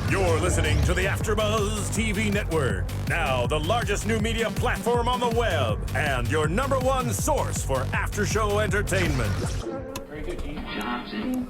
You're listening to the AFTERBUZZ TV network, now the largest new media platform on the web, and your #1 source for after-show entertainment. Very good, Keith Johnson.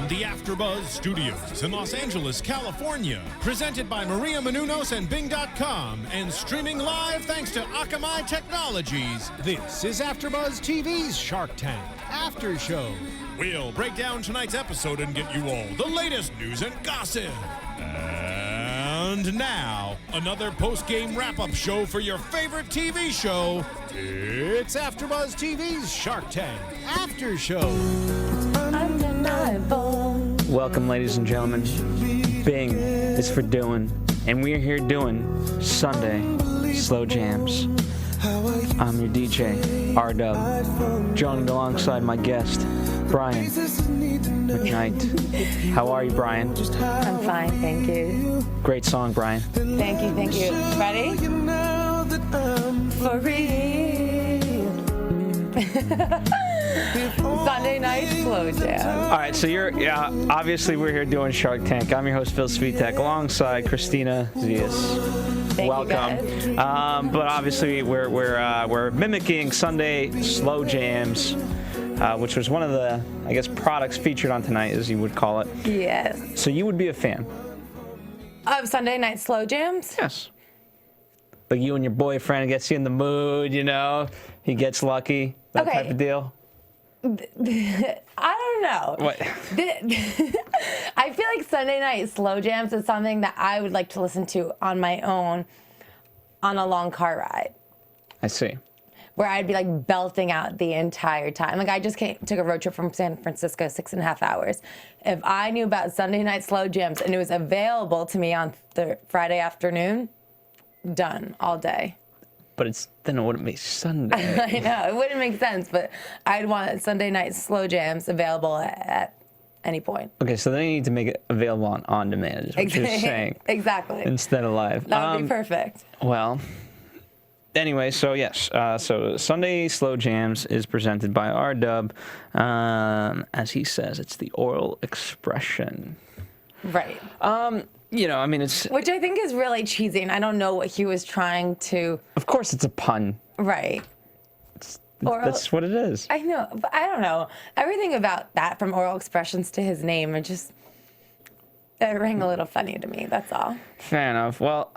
The AFTERBUZZ Studios in Los Angeles, California. Presented by Maria Menounos and Bing.com and streaming live thanks to Akamai Technologies. This is AFTERBUZZ TV's Shark Tank After Show. We'll break down tonight's episode and get you all the latest news and gossip. And now, another post-game wrap-up show for your favorite TV show. It's AFTERBUZZ TV's Shark Tank After Show. Welcome, ladies and gentlemen. Bing is for doing, and we're here doing Sunday Slow Jams. I'm your DJ, R-Dub, joined alongside my guest, Brian McKnight. How are you, Brian? I'm fine, thank you. Great song, Brian. Thank you, thank you. Ready? For real. Sunday night slow jam. All right, so obviously we're here doing Shark Tank. I'm your host, Phil Svitek, alongside Kristina Zias. Welcome. But obviously we're mimicking Sunday slow jams, which was one of the, I guess, products featured on tonight, as you would call it. Yes. So you would be a fan of Sunday night slow jams? Yes. Like you and your boyfriend gets you in the mood, you know, he gets lucky, that type of deal. I don't know. What? I feel like Sunday night slow jams is something that I would like to listen to on my own on a long car ride. I see. Where I'd be like belting out the entire time. Like I just took a road trip from San Francisco, 6.5 hours. If I knew about Sunday night slow jams and it was available to me on Friday afternoon, done all day. But then it wouldn't be Sunday. I know, it wouldn't make sense, but I'd want Sunday night slow jams available at any point. Okay, so then you need to make it available on demand, is what you're saying. Exactly. Instead of live. That would be perfect. Well, anyway, so yes, so Sunday Slow Jams is presented by R-Dub. As he says, it's the oral expression. Right. You know, I mean, it's... Which I think is really cheesy, and I don't know what he was trying to... Of course it's a pun. Right. That's what it is. I know, but I don't know. Everything about that, from oral expressions to his name, it rang a little funny to me, that's all. Fair enough. Well,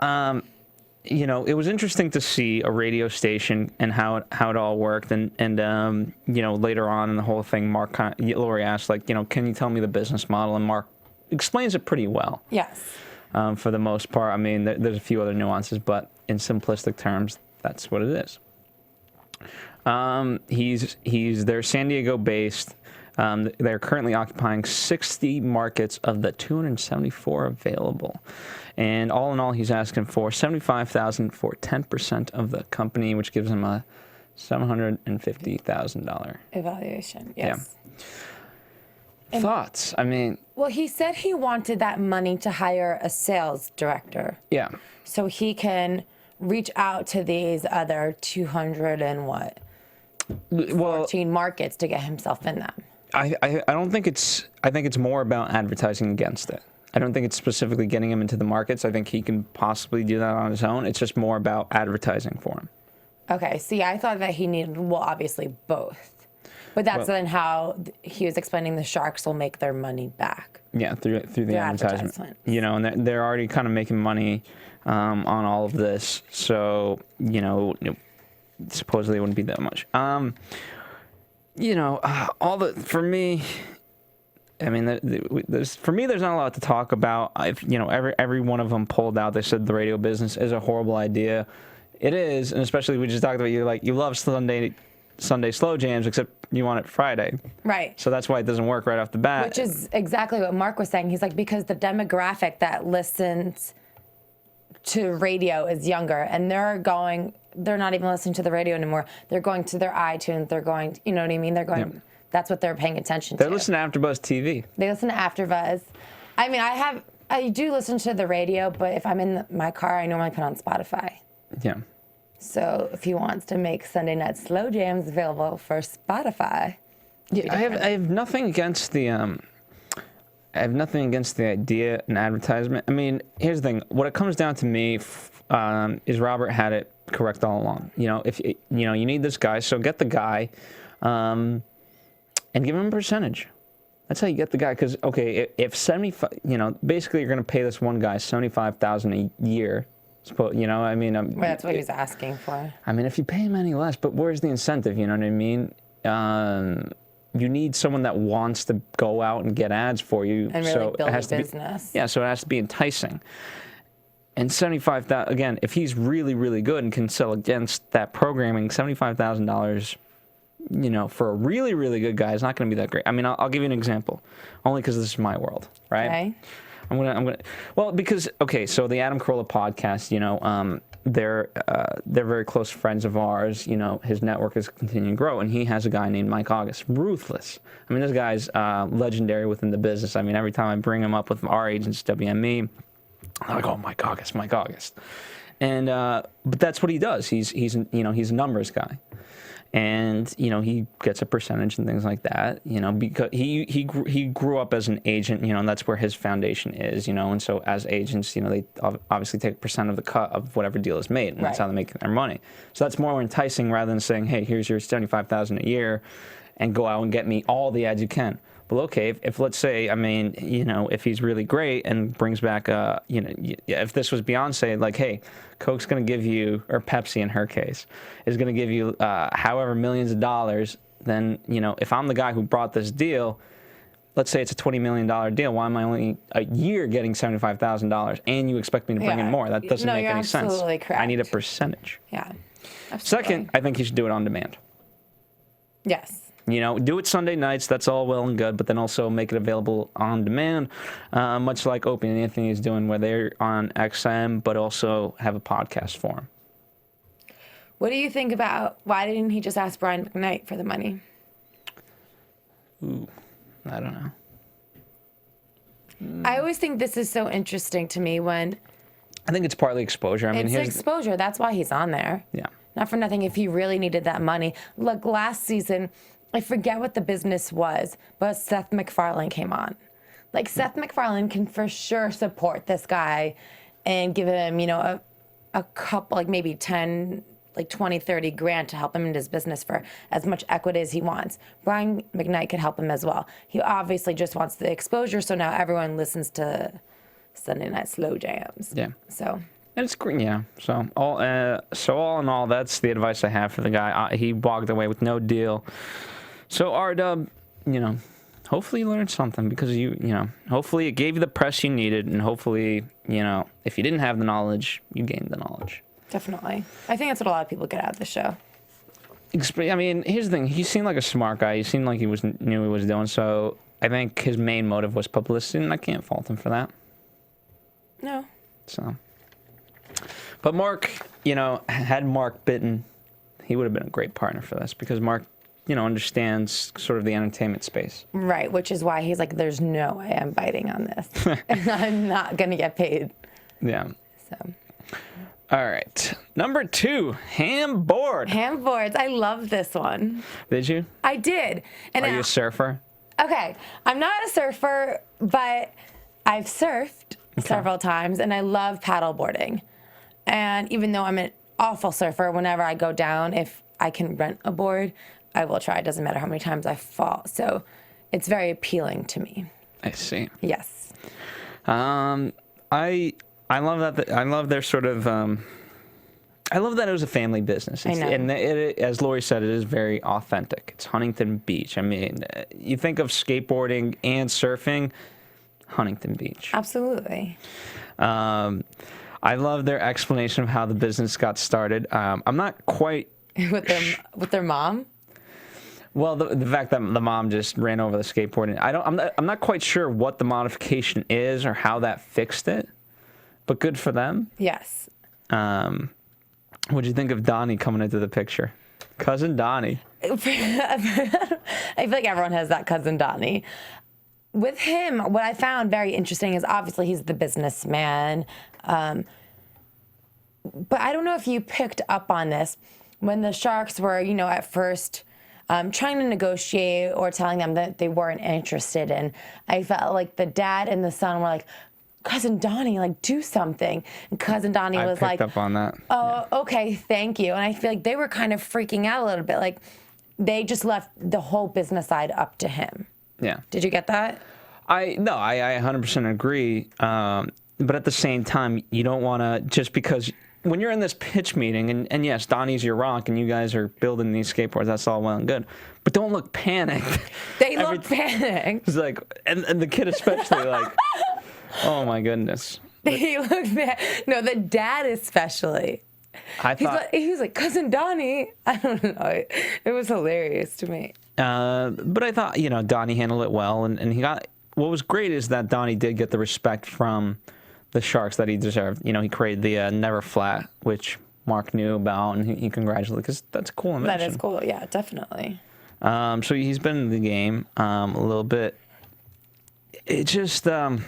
you know, it was interesting to see a radio station and how it all worked, and you know, later on in the whole thing, Lori asked, like, you know, can you tell me the business model? And Mark explains it pretty well. Yes. For the most part. I mean, there's a few other nuances, but in simplistic terms, that's what it is. They're San Diego based. They're currently occupying 60 markets of the 274 available. And all in all, he's asking for $75,000 for 10% of the company, which gives him a $750,000 evaluation. Yes. Yeah. Thoughts? I mean... Well, he said he wanted that money to hire a sales director. Yeah. So he can reach out to these other 14 markets to get himself in them. I don't think it's... I think it's more about advertising against it. I don't think it's specifically getting him into the markets. I think he can possibly do that on his own. It's just more about advertising for him. Okay. See, I thought that he needed, well, obviously both. But that's then how he was explaining the Sharks will make their money back. Yeah, through the advertisement. You know, and they're already kind of making money on all of this. So, you know, supposedly it wouldn't be that much. You know, for me, I mean, there's not a lot to talk about. You know, every one of them pulled out. They said the radio business is a horrible idea. It is, and especially we just talked about you love Sunday slow jams, except you want it Friday. Right. So that's why it doesn't work right off the bat. Which is exactly what Mark was saying. He's like, because the demographic that listens to radio is younger, and they're not even listening to the radio anymore. They're going to their iTunes. They're going, you know what I mean? They're going, that's what they're paying attention to. They listen to AfterBuzz TV. They listen to AfterBuzz. I mean, I do listen to the radio, but if I'm in my car, I normally put on Spotify. Yeah. So if he wants to make Sunday Night Slow Jams available for Spotify. Yeah, I have nothing against the idea and advertisement. I mean, here's the thing. What it comes down to me is Robert had it correct all along. You know, if you need this guy, so get the guy, and give him a percentage. That's how you get the guy. Because okay, if 75, basically you're going to pay this one guy $75,000 a year. You know, I mean, well, that's what he's asking for. I mean, if you pay him any less, but where's the incentive? You know what I mean? You need someone that wants to go out and get ads for you. And really so build it has a to business. So it has to be enticing. And 75,000 again, if he's really, really good and can sell against that programming, $75,000, for a really, really good guy is not going to be that great. I mean, I'll give you an example, only because this is my world, right? Okay. I'm gonna. Well, because so the Adam Carolla podcast, they're very close friends of ours. His network is continuing to grow, and he has a guy named Mike August, ruthless. I mean, this guy's legendary within the business. I mean, every time I bring him up with our agents, WME, I'm like, oh, Mike August. And but that's what he does. He's a numbers guy. And he gets a percentage and things like that. Because he grew up as an agent. And that's where his foundation is. And so as agents, they obviously take a percent of the cut of whatever deal is made, and that's how they make their money. So that's more enticing rather than saying, hey, here's your $75,000 a year, and go out and get me all the ads you can. Well, okay, if let's say, I mean, if he's really great and brings back, if this was Beyonce, like, hey, Coke's going to give you, or Pepsi in her case, is going to give you however millions of dollars, then, if I'm the guy who brought this deal, let's say it's a $20 million deal, why am I only a year getting $75,000 and you expect me to bring in more? That doesn't make any sense. Absolutely correct. I need a percentage. Yeah. Absolutely. Second, I think he should do it on demand. Yes. Do it Sunday nights, that's all well and good, but then also make it available on demand, much like Opie and Anthony is doing, where they're on XM, but also have a podcast for them. What do you think about, why didn't he just ask Brian McKnight for the money? Ooh, I don't know. I always think this is so interesting to me when... I think it's partly exposure. I mean, it's exposure. That's why he's on there. Yeah. Not for nothing, if he really needed that money. Look, last season... I forget what the business was, but Seth MacFarlane came on. Like, Seth MacFarlane can for sure support this guy and give him, a couple, like maybe 10, like 20, 30 grand to help him in his business for as much equity as he wants. Brian McKnight could help him as well. He obviously just wants the exposure, so now everyone listens to Sunday Night Slow Jams. Yeah. So... And it's great, yeah. So all in all, that's the advice I have for the guy. He walked away with no deal. So R-Dub, hopefully you learned something, because hopefully it gave you the press you needed, and hopefully, if you didn't have the knowledge, you gained the knowledge. Definitely. I think that's what a lot of people get out of the show. I mean, here's the thing. He seemed like a smart guy. He seemed like he knew what he was doing. So I think his main motive was publicity, and I can't fault him for that. No. So... But Mark, had Mark bitten, he would have been a great partner for this, because Mark, understands sort of the entertainment space. Right, which is why he's like, there's no way I'm biting on this. And I'm not going to get paid. Yeah. So. All right. Number 2, Handboard. Handboards. I love this one. Did you? I did. And Are you a surfer? Okay. I'm not a surfer, but I've surfed several times, and I love paddleboarding. And even though I'm an awful surfer, whenever I go down, if I can rent a board, I will try. It doesn't matter how many times I fall. So it's very appealing to me. I see. Yes. I love that. I love their sort of. I love that it was a family business. I know. And as Lori said, it is very authentic. It's Huntington Beach. I mean, you think of skateboarding and surfing, Huntington Beach. Absolutely. I love their explanation of how the business got started. I'm not quite with their mom. Well, the fact that the mom just ran over the skateboard, and I'm not quite sure what the modification is or how that fixed it, but good for them. Yes. What'd you think of Donnie coming into the picture? Cousin Donnie. I feel like everyone has that cousin Donnie. With him, what I found very interesting is obviously he's the businessman. But I don't know if you picked up on this when the Sharks were, at first trying to negotiate or telling them that they weren't interested. And I felt like the dad and the son were like, Cousin Donnie, like, do something. And Cousin Donnie was like, I picked up on that. Oh, yeah. Okay, thank you. And I feel like they were kind of freaking out a little bit. Like, they just left the whole business side up to him. Yeah. Did you get that? I 100% agree. But at the same time, you don't want to, just because when you're in this pitch meeting, and yes, Donnie's your rock, and you guys are building these skateboards, that's all well and good. But don't look panicked. They look panicked. It's like, and the kid especially, like, oh my goodness. He looked bad. No, the dad especially. He was like, Cousin Donnie. I don't know. It was hilarious to me. But I thought, Donnie handled it well, and he got. What was great is that Donnie did get the respect from the Sharks that he deserved. He created the Never Flat, which Mark knew about, and he congratulated, because that's a cool invention. That is cool, yeah, definitely. So he's been in the game a little bit. It just, with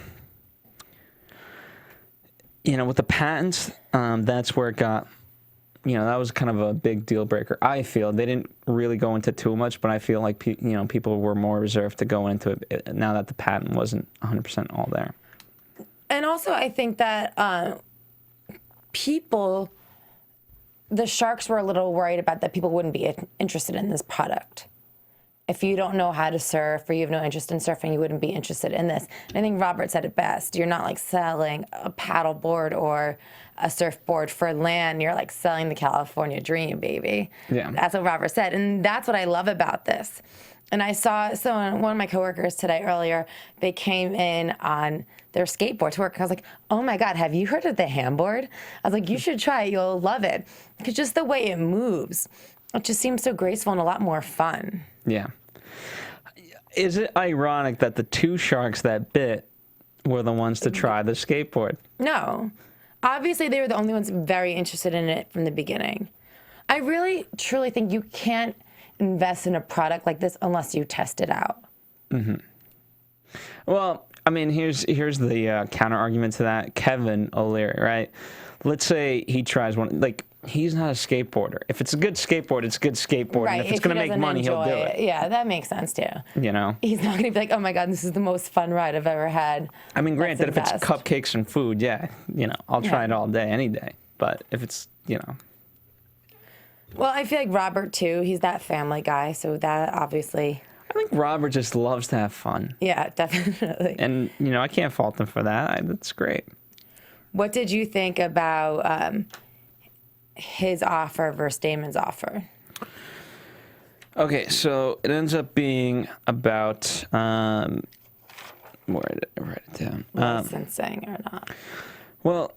the patents, that's where it got, that was kind of a big deal breaker. I feel they didn't really go into too much, but I feel like, people were more reserved to go into it now that the patent wasn't 100% all there. And also, I think that the Sharks were a little worried about that people wouldn't be interested in this product. If you don't know how to surf or you have no interest in surfing, you wouldn't be interested in this. And I think Robert said it best. You're not like selling a paddleboard or a surfboard for land. You're like selling the California dream, baby. Yeah. That's what Robert said. And that's what I love about this. And I saw, one of my coworkers today earlier, they came in on their skateboard to work. I was like, oh my God, have you heard of the Handboard? I was like, you should try it. You'll love it. Because just the way it moves, it just seems so graceful and a lot more fun. Yeah. Is it ironic that the two sharks that bit were the ones to try the skateboard? No. Obviously, they were the only ones very interested in it from the beginning. I really, truly think you can't invest in a product like this unless you test it out. Mm-hmm. Well, I mean, here's the counter argument to that. Kevin O'Leary, right? Let's say he tries one. Like, he's not a skateboarder. If it's a good skateboard, it's a good skateboard. Right. And if it's going to make money, he'll do it. Yeah, that makes sense too. He's not going to be like, oh my God, this is the most fun ride I've ever had. I mean, granted, if it's cupcakes and food, yeah, I'll try it all day, any day. But if it's, Well, I feel like Robert too, he's that family guy, so that obviously. I think Robert just loves to have fun. Yeah, definitely. And, I can't fault him for that. That's great. What did you think about his offer versus Damon's offer? Okay, so it ends up being about, where did I write it down? Licensing or not? Well,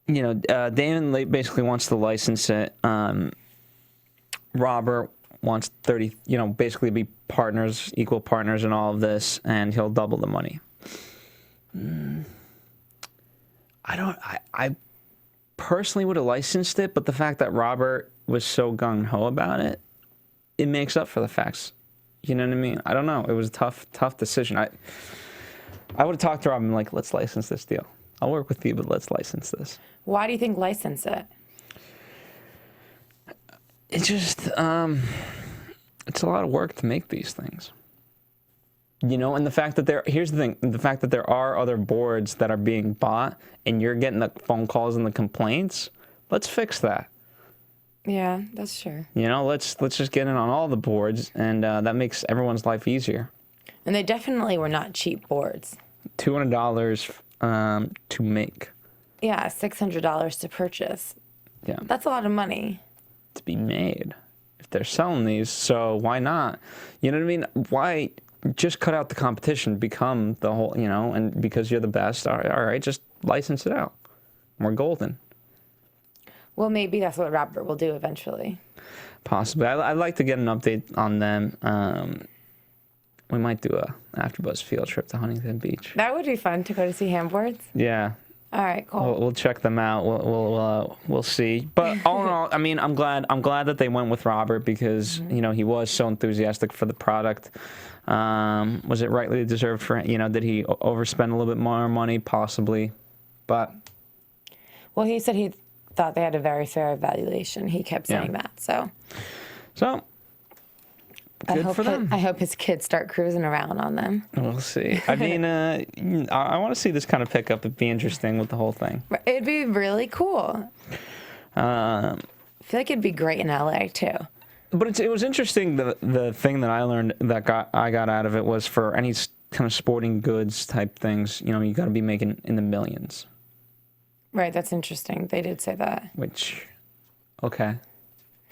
Damon basically wants to license it. Robert wants 30, basically be partners, equal partners in all of this, and he'll double the money. I personally would have licensed it, but the fact that Robert was so gung-ho about it, it makes up for the facts. You know what I mean? I don't know. It was a tough decision. I would have talked to Robin like, let's license this deal. I'll work with you, but let's license this. Why do you think license it? It's just, it's a lot of work to make these things. And the fact that here's the thing, the fact that there are other boards that are being bought and you're getting the phone calls and the complaints, let's fix that. Yeah, that's true. Let's just get in on all the boards, and that makes everyone's life easier. And they definitely were not cheap boards. $200 to make. Yeah, $600 to purchase. Yeah. That's a lot of money. To be made. If they're selling these, so why not? You know what I mean? Why just cut out the competition, become the whole, and because you're the best, all right, just license it out. We're golden. Well, maybe that's what Robert will do eventually. Possibly. I'd like to get an update on them. We might do a AFTERBUZZ field trip to Huntington Beach. That would be fun to go to see Handboards. Yeah. All right, cool. We'll check them out. We'll see. But all in all, I mean, I'm glad that they went with Robert because he was so enthusiastic for the product. Was it rightly deserved for did he overspend a little bit more money? Possibly, but well, he said he thought they had a very fair evaluation. He kept saying that. So good for them. I hope his kids start cruising around on them. We'll see. I mean, I want to see this kind of pick up. It'd be interesting with the whole thing. It'd be really cool. I feel like it'd be great in LA too. But it was interesting. The thing that I learned I got out of it was for any kind of sporting goods type things, you got to be making in the millions. Right. That's interesting. They did say that. Which, okay.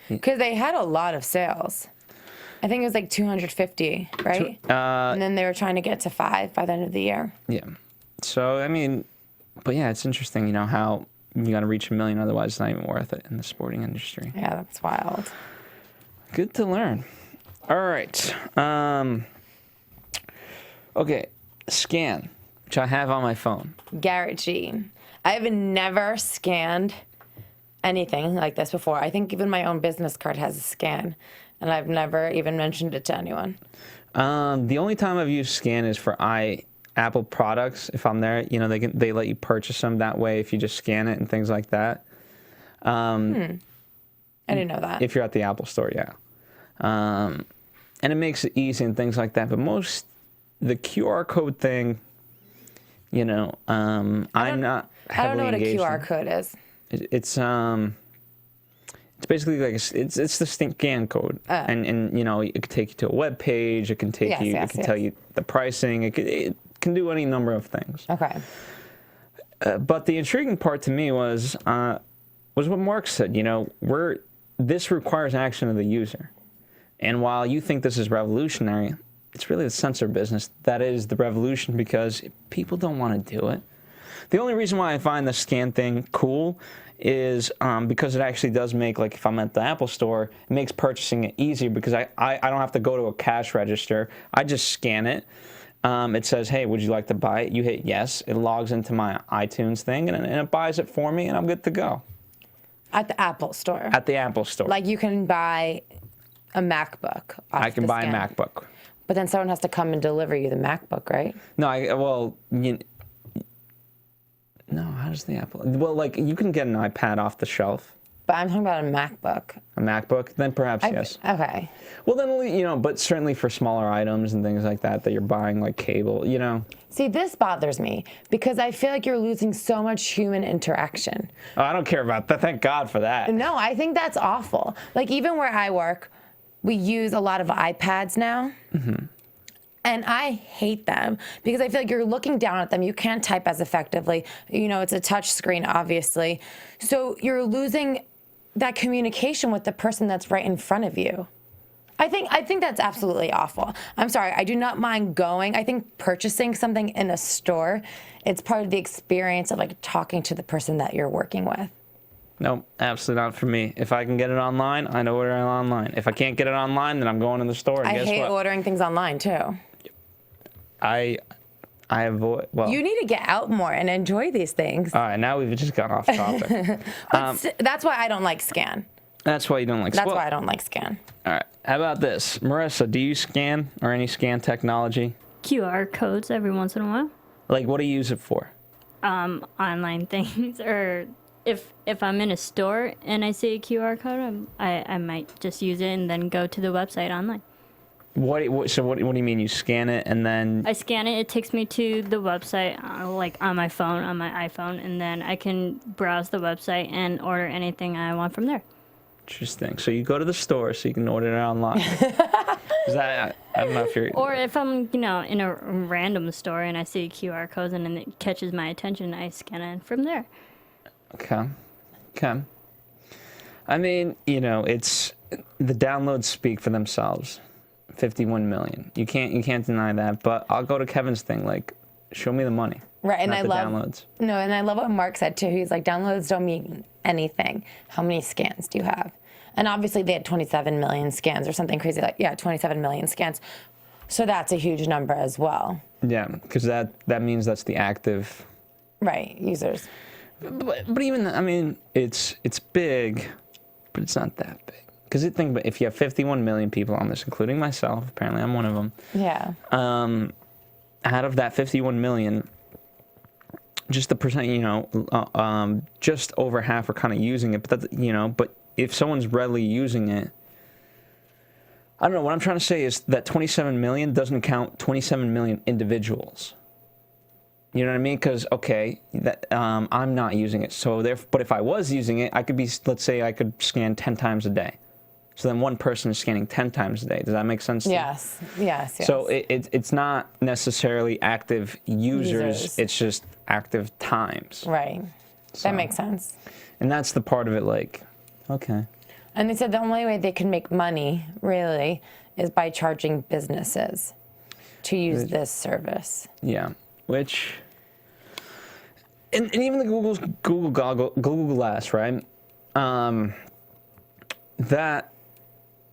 Because they had a lot of sales. I think it was like 250, right? And then they were trying to get to 5 by the end of the year. Yeah. So, I mean, but yeah, it's interesting, how you got to reach 1 million, otherwise it's not even worth it in the sporting industry. Yeah, that's wild. Good to learn. All right. Okay, scan, which I have on my phone. Garrett G. I have never scanned anything like this before. I think even my own business card has a scan. And I've never even mentioned it to anyone. The only time I've used scan is for Apple products. If I'm there, they let you purchase them that way if you just scan it and things like that. I didn't know that. If you're at the Apple store, yeah. And it makes it easy and things like that. But the QR code thing, I'm not heavily I don't know what a QR in. code is. It's basically like it's the scan code, and it could take you to a web page. It can take you. It can tell you the pricing. It can do any number of things. Okay. But the intriguing part to me was what Mark said. This requires action of the user, and while you think this is revolutionary, it's really the sensor business that is the revolution because people don't want to do it. The only reason why I find the scan thing cool is because it actually does make, like if I'm at the Apple store, it makes purchasing it easier because I don't have to go to a cash register. I just scan it. It says, hey, would you like to buy it? You hit yes. It logs into my iTunes thing, and it buys it for me, and I'm good to go. At the Apple store? At the Apple store. Like you can buy a MacBook off I can buy scan. a MacBook. But then someone has to come and deliver you the MacBook, right? No, no, how does the Apple... Well, like, you can get an iPad off the shelf. But I'm talking about a MacBook. A MacBook? Then perhaps, yes. Okay. Well, then, but certainly for smaller items and things like that you're buying, like cable, See, this bothers me because I feel like you're losing so much human interaction. Oh, I don't care about that. Thank God for that. No, I think that's awful. Like, even where I work, we use a lot of iPads now. Mm-hmm. And I hate them because I feel like you're looking down at them. You can't type as effectively. It's a touch screen, obviously. So you're losing that communication with the person that's right in front of you. I think that's absolutely awful. I'm sorry. I do not mind going. I think purchasing something in a store, it's part of the experience of like talking to the person that you're working with. No, absolutely not for me. If I can get it online, I order it online. If I can't get it online, then I'm going to the store. And I guess hate what? ordering things online too. I avoid. Well, you need to get out more and enjoy these things. All right, now we've just gone off topic. That's why I don't like scan. That's why you don't like. That's why I don't like scan. All right. How about this, Marissa? Do you scan or any scan technology? QR codes every once in a while. Like, what do you use it for? Online things, or if I'm in a store and I see a QR code, I might just use it and then go to the website online. So what do you mean? You scan it and then... I scan it. It takes me to the website, like on my phone, on my iPhone, and then I can browse the website and order anything I want from there. Interesting. So you go to the store so you can order it online. I don't know if you're... Or if I'm, in a random store and I see QR codes and it catches my attention, I scan it from there. Okay. I mean, it's... The downloads speak for themselves. 51 million. You can't deny that. But I'll go to Kevin's thing. Like, show me the money. Right, and I love downloads. No, and I love what Mark said too. He's like, downloads don't mean anything. How many scans do you have? And obviously they had 27 million scans or something crazy 27 million scans. So that's a huge number as well. Yeah, because that means that's the active. Right, users. But even I mean, it's big, but it's not that big. Because think about if you have 51 million people on this, including myself, apparently I'm one of them. Yeah. Out of that 51 million, just the percent, just over half are kind of using it. But that, but if someone's readily using it, I don't know. What I'm trying to say is that 27 million doesn't count 27 million individuals. You know what I mean? Because, okay, that, I'm not using it. So but if I was using it, I could be, let's say I could scan 10 times a day. So then one person is scanning 10 times a day. Does that make sense? Yes. Yes. So it's not necessarily active users. It's just active times. Right. So, that makes sense. And that's the part of it, like, okay. And they said the only way they can make money, really, is by charging businesses to use this service. Yeah, which, and even the Google Glass, right? That,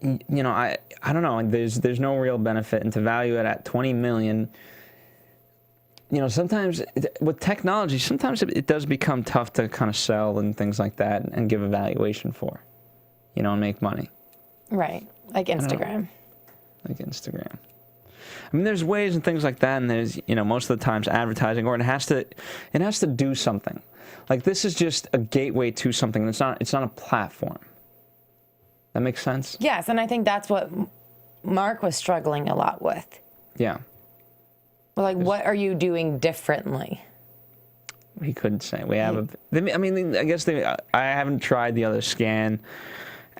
I don't know. There's no real benefit, and to value it at 20 million. Sometimes with technology, sometimes it does become tough to kind of sell and things like that, and give a valuation for. And make money. Right. Like Instagram. Like Instagram. I mean, there's ways and things like that, and there's, most of the times advertising, or it has to do something. Like, this is just a gateway to something. It's not a platform. That makes sense? Yes, and I think that's what Mark was struggling a lot with. Yeah. Like, what are you doing differently? He couldn't say. We have I guess I haven't tried the other scan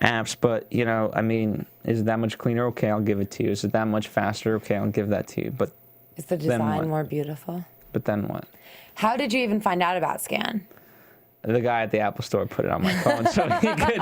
apps, but is it that much cleaner? Okay, I'll give it to you. Is it that much faster? Okay, I'll give that to you. But is the design more beautiful? But then what? How did you even find out about Scan? The guy at the Apple Store put it on my phone, so he could.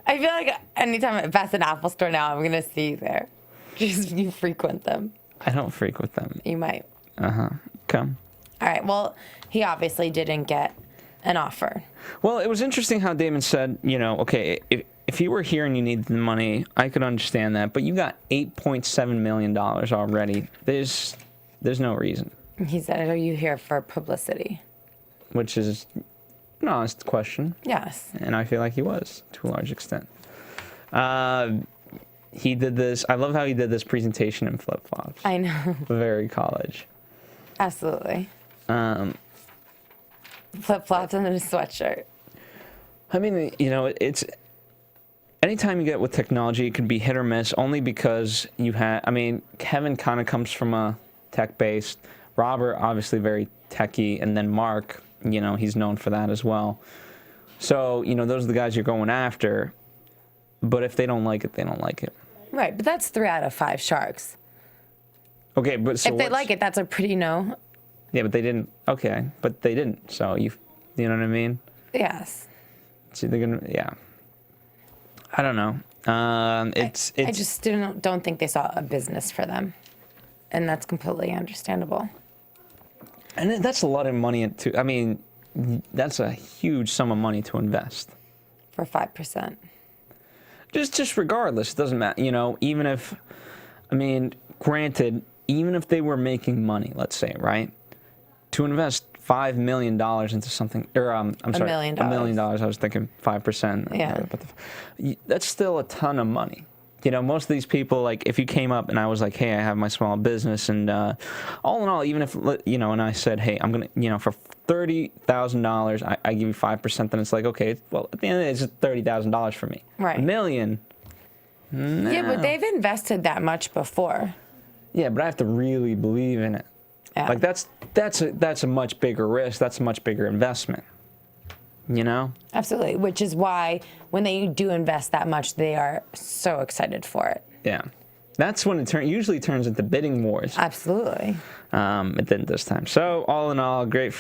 I feel like anytime I pass an Apple Store now, I'm gonna see you there. Just you frequent them. I don't frequent them. You might. Come. All right. Well, he obviously didn't get an offer. Well, it was interesting how Damon said, okay, if you were here and you needed the money, I could understand that, but you got $8.7 million already. There's no reason. He said, are you here for publicity? Which is an honest question. Yes. And I feel like he was, to a large extent. He did this, I love how he did this presentation in flip-flops. I know. Very college. Absolutely. Flip-flops and then a sweatshirt. I mean, it's anytime you get with technology, it can be hit or miss, only because Kevin kind of comes from a tech-based, Robert obviously very techy, and then Mark, he's known for that as well. So, those are the guys you're going after, but if they don't like it, they don't like it. Right, but that's 3 out of 5 sharks. Okay, but so if they like it, that's a pretty no. Yeah, but they didn't. Okay, but they didn't. So you know what I mean? Yes. So they're gonna. Yeah. I don't know. I just don't think they saw a business for them, and that's completely understandable. And that's a lot of money that's a huge sum of money to invest. For 5%. Just regardless, it doesn't matter. Even if, granted, even if they were making money, let's say, right? To invest $5 million into something, or I'm sorry, $1 million. I was thinking 5%. Yeah. That's still a ton of money. Most of these people, like, if you came up and I was like, hey, I have my small business, and all in all, even if, and I said, hey, I'm going to, for $30,000, I give you 5%, then it's like, okay, well, at the end of the day, it's just $30,000 for me. Right. $1 million. No. Yeah, but they've invested that much before. Yeah, but I have to really believe in it. Yeah. Like, that's a much bigger risk. That's a much bigger investment. Absolutely, which is why when they do invest that much, they are so excited for it. Yeah, that's when it usually turns into bidding wars. Absolutely. It didn't this time. So all in all, great,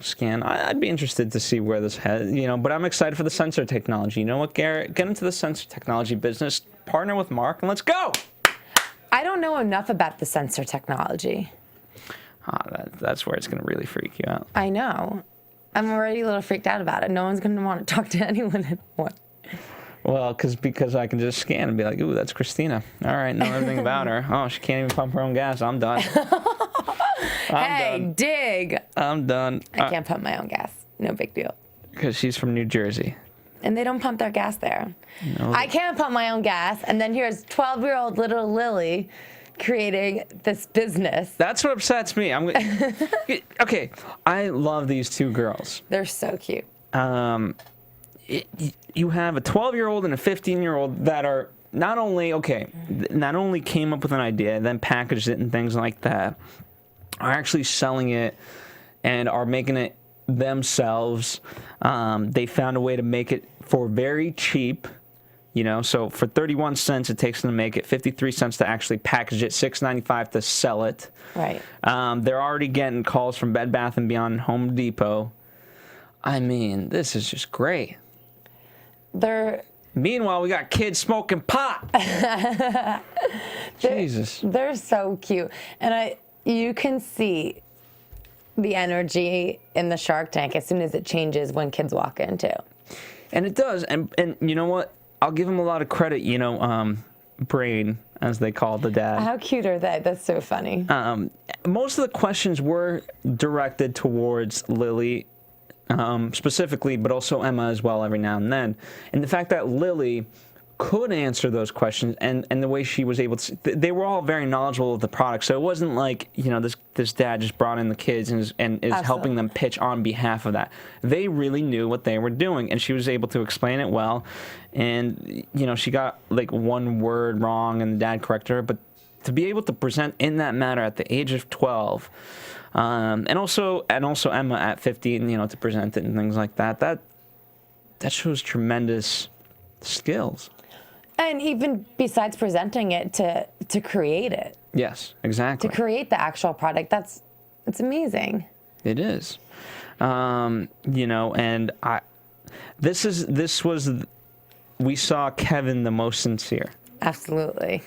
scan. I'd be interested to see where this heads. But I'm excited for the sensor technology. You know what, Garrett? Get into the sensor technology business. Partner with Mark, and let's go. I don't know enough about the sensor technology. That's where it's going to really freak you out. I know. I'm already a little freaked out about it. No one's going to want to talk to anyone anymore. Well, because I can just scan and be like, ooh, that's Kristina. All right, know everything about her. Oh, she can't even pump her own gas. I'm done. Done. Dig. I'm done. I can't pump my own gas. No big deal. Because she's from New Jersey. And they don't pump their gas there. No. I can't pump my own gas. And then here's 12-year-old little Lily creating this business. That's what upsets me. Okay, I love these two girls. They're so cute. You have a 12-year-old and a 15-year-old that are not only came up with an idea, then packaged it and things like that, are actually selling it and are making it themselves. They found a way to make it for very cheap. So for 31 cents it takes them to make it, 53 cents to actually package it, $6.95 to sell it. Right. They're already getting calls from Bed Bath & Beyond and Home Depot. I mean, this is just great. Meanwhile, we got kids smoking pot. Jesus. They're so cute. And you can see the energy in the Shark Tank as soon as it changes when kids walk in, too. And it does. And you know what? I'll give him a lot of credit, Brain, as they call the dad. How cute are they? That's so funny. Most of the questions were directed towards Lily specifically, but also Emma as well every now and then. And the fact that Lily could answer those questions and the way she was able to, they were all very knowledgeable of the product. So it wasn't like, this dad just brought in the kids and is helping them pitch on behalf of that. They really knew what they were doing, and she was able to explain it well. And, she got like one word wrong and the dad corrected her, but to be able to present in that matter at the age of 12, and also Emma at 15, to present it and things like that shows tremendous skills. And even besides presenting it, to create it. Yes, exactly. To create the actual product, it's amazing. It is. And we saw Kevin the most sincere. Absolutely.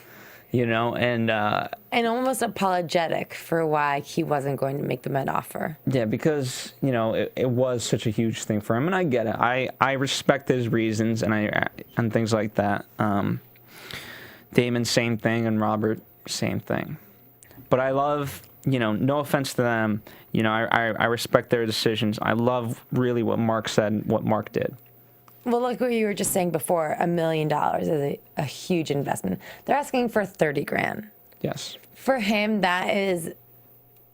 And almost apologetic for why he wasn't going to make the med offer. Yeah, because, it was such a huge thing for him, and I get it. I respect his reasons and things like that. Damon, same thing, and Robert, same thing. But I love, no offense to them, I respect their decisions. I love really what Mark said, what Mark did. Well, like what you were just saying before, $1 million is a huge investment. They're asking for $30,000. Yes. For him, that is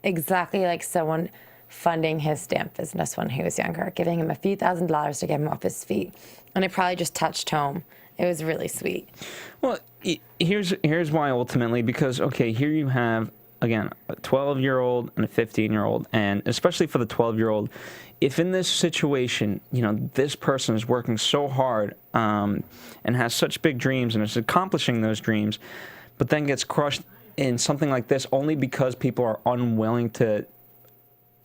exactly like someone funding his stamp business when he was younger, giving him a few $1,000s to get him off his feet. And it probably just touched home. It was really sweet. Well, here's why ultimately, because, okay, here you have, again, a 12-year-old and a 15-year-old, and especially for the 12-year-old, if in this situation, this person is working so hard and has such big dreams and is accomplishing those dreams, but then gets crushed in something like this only because people are unwilling to,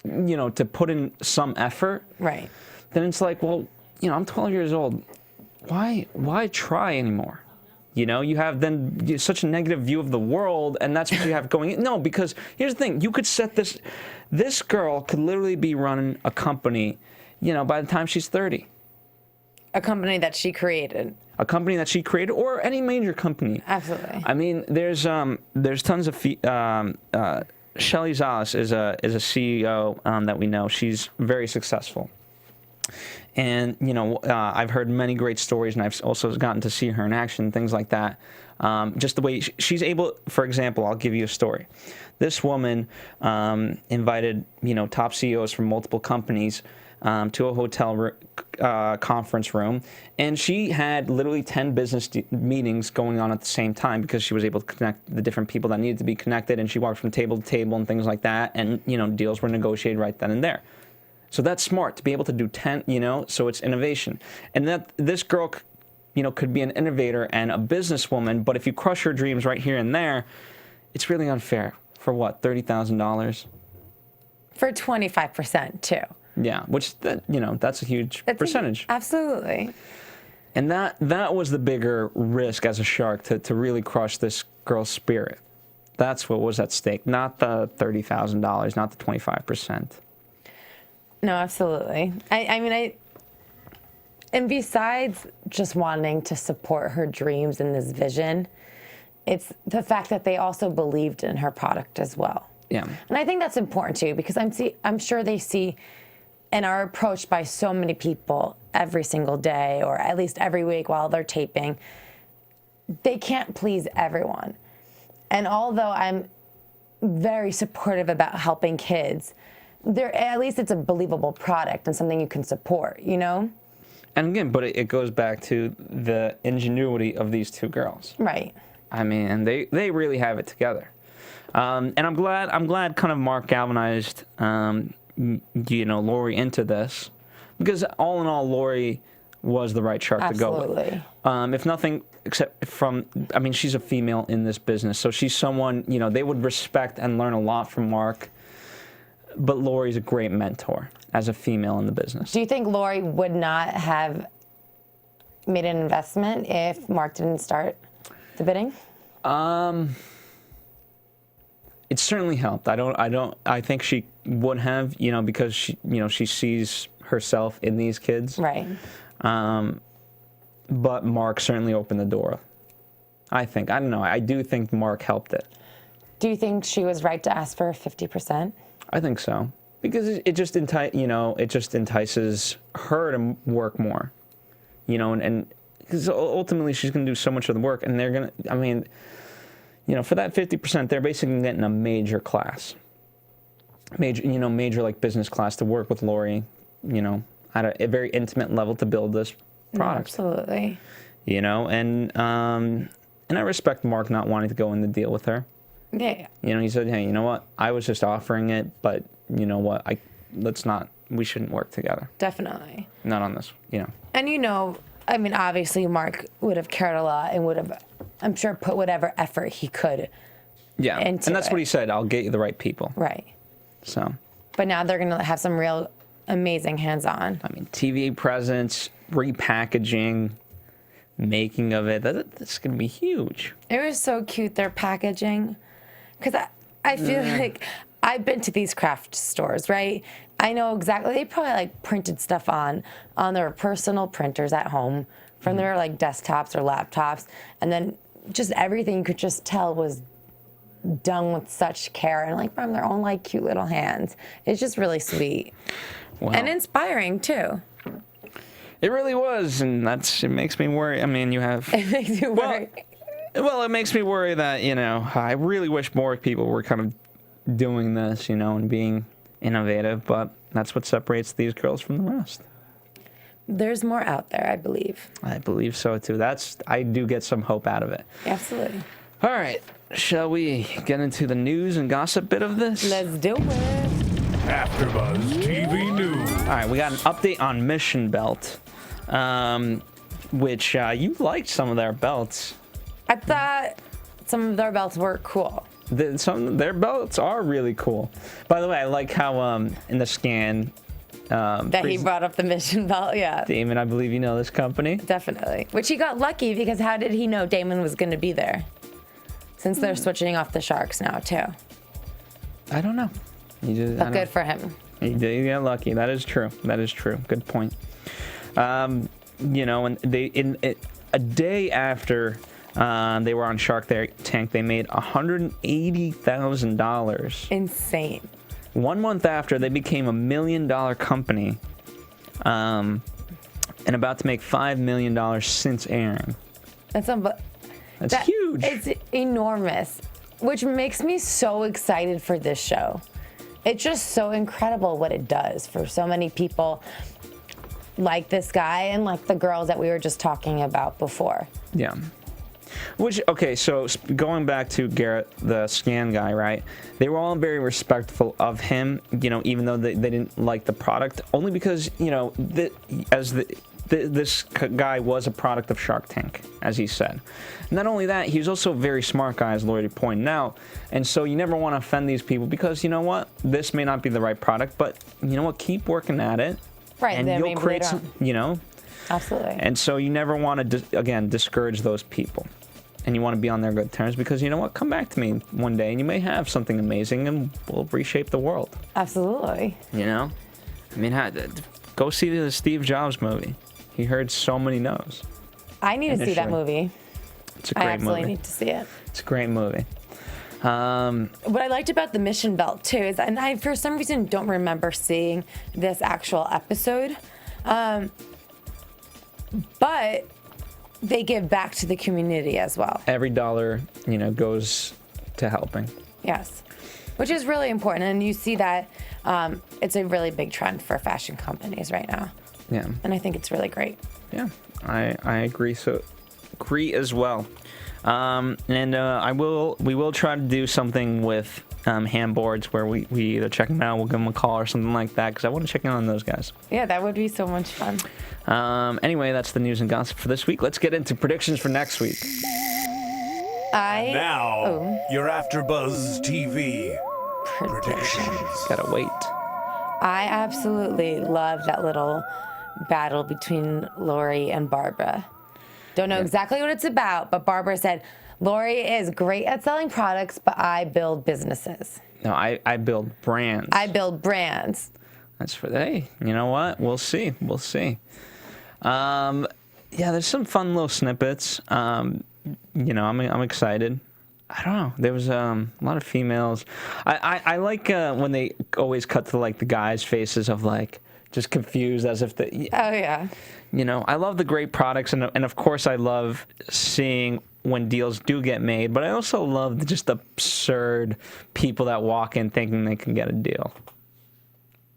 to put in some effort, right? Then it's like, well, I'm 12 years old. Why try anymore? You have then such a negative view of the world, and that's what you have going in. No, because here's the thing. You could set this girl could literally be running a company, by the time she's 30. A company that she created. A company that she created, or any major company. Absolutely. I mean, there's tons of, Shelly Zias is a CEO that we know. She's very successful. And, I've heard many great stories, and I've also gotten to see her in action, things like that. Just the way she's able, for example, I'll give you a story. This woman invited, top CEOs from multiple companies to a hotel conference room, and she had literally 10 business meetings going on at the same time because she was able to connect the different people that needed to be connected, and she walked from table to table and things like that, and, deals were negotiated right then and there. So that's smart, to be able to do 10, so it's innovation. And that this girl, could be an innovator and a businesswoman, but if you crush her dreams right here and there, it's really unfair. For what, $30,000? For 25% too. Yeah, which, that's a huge percentage. Absolutely. And that was the bigger risk as a shark, to really crush this girl's spirit. That's what was at stake, not the $30,000, not the 25%. No, absolutely. I mean, and besides just wanting to support her dreams and this vision, it's the fact that they also believed in her product as well. Yeah. And I think that's important too, because I'm sure they see and are approached by so many people every single day, or at least every week while they're taping. They can't please everyone. And although I'm very supportive about helping kids, at least it's a believable product and something you can support, you know? And again, but it goes back to the ingenuity of these two girls. Right. I mean, and they really have it together. And I'm glad kind of Mark galvanized, Lori into this, because all in all, Lori was the right shark to go with. Absolutely. If nothing except she's a female in this business, so she's someone, they would respect and learn a lot from Mark. But Lori's a great mentor as a female in the business. Do you think Lori would not have made an investment if Mark didn't start the bidding? It certainly helped. I think she would have, because she sees herself in these kids. Right. But Mark certainly opened the door. I don't know. I do think Mark helped it. Do you think she was right to ask for 50%? I think so, because it just entices her to work more, and because ultimately she's going to do so much of the work, and they're going to, for that 50%, they're basically getting a major class, major like business class to work with Lori, at a very intimate level to build this product. Absolutely. And I respect Mark not wanting to go in the deal with her. Yeah. He said, hey, you know what? I was just offering it, but you know what? We shouldn't work together. Definitely. Not on this, And obviously Mark would have cared a lot and would have, I'm sure, put whatever effort he could. Yeah. And that's what he said. I'll get you the right people. Right. So. But now they're going to have some real amazing hands-on. TV presence, repackaging, making of it. That's going to be huge. It was so cute, their packaging. Because I feel like I've been to these craft stores, right? I know exactly. They probably printed stuff on their personal printers at home from their desktops or laptops. And then just everything you could just tell was done with such care and from their own cute little hands. It's just really sweet. Wow. And inspiring too. It really was, and it makes me worry. It makes you worry. Well, it makes me worry that, I really wish more people were kind of doing this, and being innovative, but that's what separates these girls from the rest. There's more out there, I believe. I believe so, too. I do get some hope out of it. Absolutely. All right. Shall we get into the news and gossip bit of this? Let's do it. AFTERBUZZ TV News. All right, we got an update on Mission Belt, which you liked some of their belts. I thought some of their belts were cool. Their belts are really cool. By the way, I like how in the scan that he brought up the Mission Belt. Yeah. Damon, I believe you know this company. Definitely. Which he got lucky because how did he know Damon was going to be there? Since they're switching off the Sharks now too. I don't know. But good for him. He did get lucky. That is true. Good point. And a day after they were on Shark Tank, they made $180,000. Insane. 1 month after, they became $1 million company, and about to make $5 million since airing. That's huge. It's enormous, which makes me so excited for this show. It's just so incredible what it does for so many people like this guy and like the girls that we were just talking about before. Yeah. So going back to Garrett, the scan guy, right? They were all very respectful of him, even though they didn't like the product, only because, this guy was a product of Shark Tank, as he said. Not only that, he was also a very smart guy, as Lori pointed out. And so you never want to offend these people because, you know what? This may not be the right product, but you know what? Keep working at it. Right. And you'll create some, Absolutely. And so you never want to, discourage those people. And you want to be on their good terms because, you know what? Come back to me one day and you may have something amazing and we'll reshape the world. Absolutely. Go see the Steve Jobs movie. He heard so many no's. I need to see that movie. It's a great movie. I absolutely need to see it. It's a great movie. What I liked about the Mission Belt too is, and I for some reason don't remember seeing this actual episode, but they give back to the community as well. Every dollar, goes to helping. Yes, which is really important, and you see that it's a really big trend for fashion companies right now. Yeah, and I think it's really great. Yeah, I agree. So agree as well. And we will try to do something with Handboards where we either check them out, we'll give them a call or something like that, because I want to check in on those guys. Yeah, that would be so much fun. Anyway, that's the news and gossip for this week. Let's get into predictions for next week. Your AfterBuzz TV predictions. Gotta wait. I absolutely love that little battle between Lori and Barbara. Don't know exactly what it's about, but Barbara said, Lori is great at selling products, but I build businesses. No, I build brands. I build brands. That's for, hey, you know what? We'll see. We'll see. Yeah, there's some fun little snippets. I'm excited. I don't know. There was a lot of females. I like when they always cut to like the guys' faces of like just confused as if they. Oh yeah. I love the great products, and of course I love seeing when deals do get made, but I also love just the absurd people that walk in thinking they can get a deal.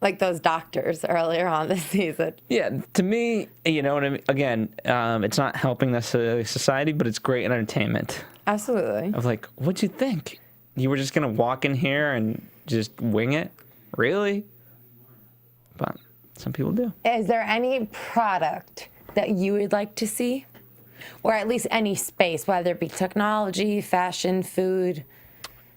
Like those doctors earlier on this season. Yeah, to me, you know what I mean? Again, it's not helping necessarily society, but it's great entertainment. Absolutely. Of like, what'd you think? You were just going to walk in here and just wing it? Really? But some people do. Is there any product that you would like to see? Or at least any space, whether it be technology, fashion, food?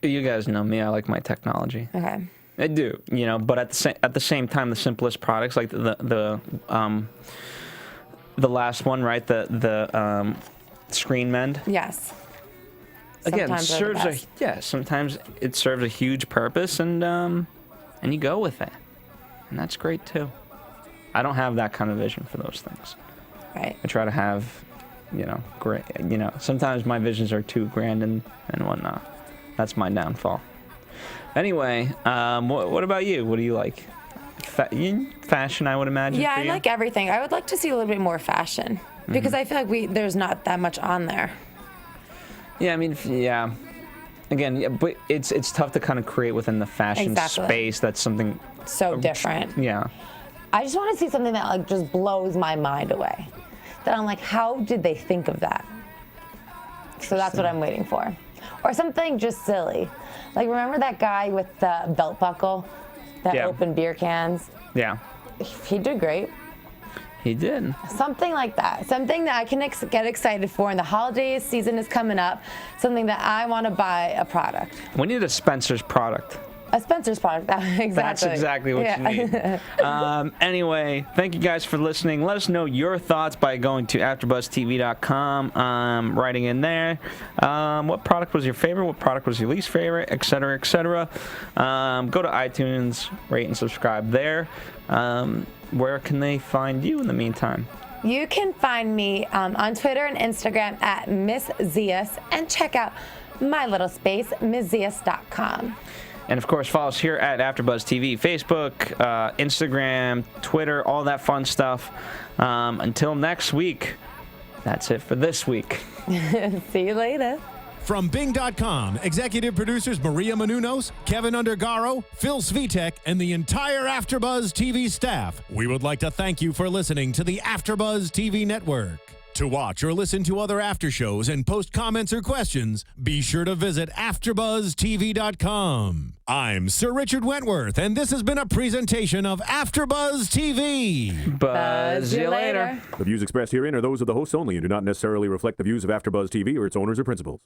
You guys know me. I like my technology. Okay. I do, but at the same time, the simplest products, like the last one, right? The screen mend. Yes. Again, sometimes it serves a huge purpose, and you go with it, and that's great too. I don't have that kind of vision for those things. Right. I try to have, great. Sometimes my visions are too grand and whatnot. That's my downfall. Anyway, what about you? What do you like? Fashion, I would imagine. Yeah, for I you? like everything. I would like to see a little bit more fashion because I feel like there's not that much on there. Yeah, I mean, yeah. Again, but it's tough to kind of create within the fashion space. That's something so different. Yeah. I just want to see something that like just blows my mind away. That I'm like, how did they think of that? So that's what I'm waiting for. Or something just silly. Like, remember that guy with the belt buckle that opened beer cans? Yeah. He did great. He did. Something like that. Something that I can get excited for. And the holiday season is coming up. Something that I want to buy a product. We need a Spencer's product. A Spencer's product. Exactly. That's exactly what you need. Anyway, thank you guys for listening. Let us know your thoughts by going to AfterBuzzTV.com, writing in there. What product was your favorite? What product was your least favorite? Et cetera, et cetera. Go to iTunes, rate and subscribe there. Where can they find you in the meantime? You can find me on Twitter and Instagram at Miss Zias, and check out my little space, MissZias.com. And, of course, follow us here at AfterBuzz TV, Facebook, Instagram, Twitter, all that fun stuff. Until next week, that's it for this week. See you later. From Bing.com, executive producers Maria Menounos, Kevin Undergaro, Phil Svitek, and the entire AfterBuzz TV staff, we would like to thank you for listening to the AfterBuzz TV network. To watch or listen to other after shows and post comments or questions, be sure to visit AfterBuzzTV.com. I'm Sir Richard Wentworth, and this has been a presentation of AfterBuzz TV. Buzz you later. The views expressed herein are those of the hosts only and do not necessarily reflect the views of AfterBuzz TV or its owners or principals.